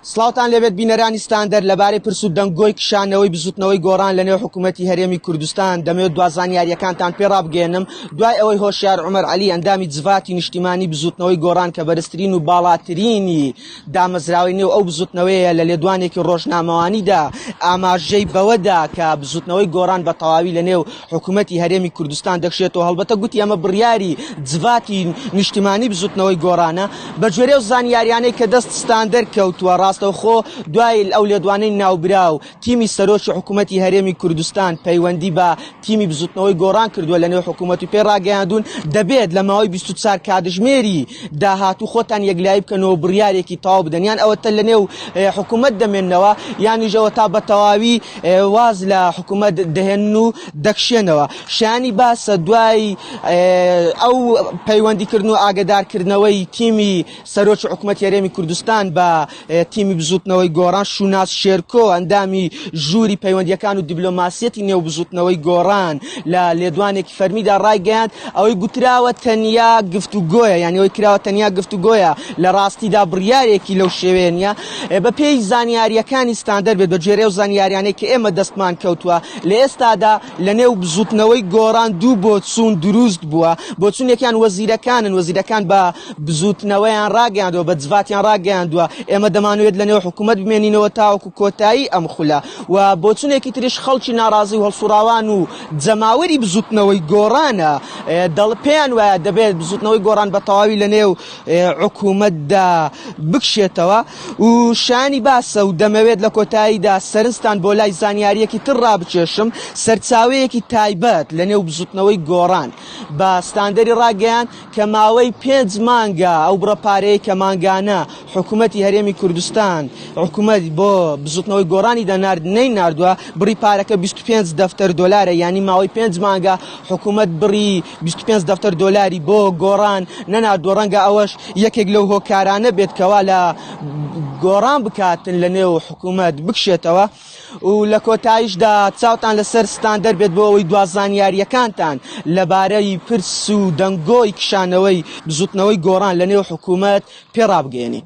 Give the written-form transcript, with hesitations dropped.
سڵاوتان لەبێت بینەرانی ستاندەر لەبارەی پرس و دەنگۆی کشانەوەی بزوتنەوەی گۆڕان لە نێو حکوومەتی هەرێمی کوردستان دەمەوێت دوازانیاریەکانتان پێڕابگەێنم دوای ئەوەی هۆشیار عومەر عەلی ئەندامی جڤاتی نیشتیمانی بزوتنەوەی گۆڕان کە بەرزترین و باڵاترینی دامەزراوی نێو ئەو بزوتنەوەیە لە لێدوانێکی ڕۆژنامەوانیدا ئاماژەی بەوەدا کە بزوتنەوەی گۆڕان بە تەواوی لە نێو حکوومەتی هەرێمی کوردستان دەکشێتەوە هەڵبەتە گوتی ئەمە بڕیاری جڤاتی نیشتیمانی بزوتنەوەی گۆڕانە بە گوێرە و زانیاریانەی کە دەست ستاندەر کەوتووە ڕاستەوخۆ دوای ئەو لێدوانەی ناوبراو تیمی سەرۆکی حکوومەتی هەرێمی کوردستان پەیوەندی بە تیمی بزوتنەوەی گۆڕان کردووە لە نێو حکوومەت و پێڕاگەیاندون دەبێت لە ماوەی 24 کاتژمێری داهاتوو خۆتان یەکلایی بکەنەوە بڕیارێکی تەواو بدەن یان ئەوەتە لە نێو حکوومەت دەمێننەوە یانیژەوە تا بە تەواوی واز لە حکوومەت دەهێن و دەکشێنەوە شانی باسە دوای ئەو پەیوەندیکردن و ئاگدارکردنەوەی تیمی سەرۆکی حکوومەتی هەرێمی کوردستان بە تیمی بزوتنەوەی گۆڕان شوناس شێرکۆ ئەندامی ژووری پەیوەندیەکان و دیبلۆماسیەتی نێو بزوتنەوەی گۆڕان لە لێدوانێکی فەرمیدا ڕایگەیاند ئەوەی گوتراوە تەنیا گفتوگۆیە یعنی ئەوەی کراوە تەنیا گفتوگۆیە لە ڕاستیدا بڕیارێکی لەو شێوێنە بە پێی زانیاریەکانی ستاندەر بێت بە گوێرە و زانیاریانەی کە ئێمە دەستمان کەوتووە لە ئێستادا لە نێو بزوتنەوەی گۆڕان دوو بۆچوون دروست بووە بۆچوونێکیان وەزیرەکان بە بزوتنەوەیان ڕاگەیاندەوە بە جڤاتیان ڕاگەیاندووە ئێمە دەمانوێت لە نێو حکوومەت بمێنینەوە تاوەکو کۆتایی ئەم خولە و بۆچوونێکی تریش خەڵکی ناڕازی و هەڵسوڕاوان و جەماوەری بزوتنەوەی گۆڕانە دەڵ پێیان وایە دەبێت بزوتنەوەی گۆڕان بە تەواوی لە نێو حکوومەتدا بکشێتەوە و شانی باسە و دەمەوێت لە کۆتاییدا سەرنجتان بۆ لای زانیاریەکی تر ڕابچێشم سەرچاوەیەکی تایبەت لە نێو بزوتنەوەی گۆڕان بە ستاندەری ڕاگەیان کە ماوەی 5 مانگە ئەو بڕەپارەیە کە مانگانە حکوومەتی هەرێمی کوردستان حکوومەت بۆ بزوتنەوەی گۆڕانی نەیناردووە بڕی پارەکە 25 دەفتەر دۆلارە ینی ماوەی 5 مانگە حکوومەت بڕی 25 دەفتەر دۆلاری بۆ گۆڕان نەناردووە ڕەنگە ئەوەش یەکێک لەو هۆکارانە بێت کەوا لە گۆڕان بکاتن لە نێو حکوومەت بکشێتەوە و لە کۆتاییشدا چاوتان لەسەر ستاندەر بێت بۆ ئەوەی دوازانیاریەکانتان لەبارەی پرس و دەنگۆی کشانەوەی بزوتنەوەی گۆڕان لە نێو حکوومەت پێڕابگەێنی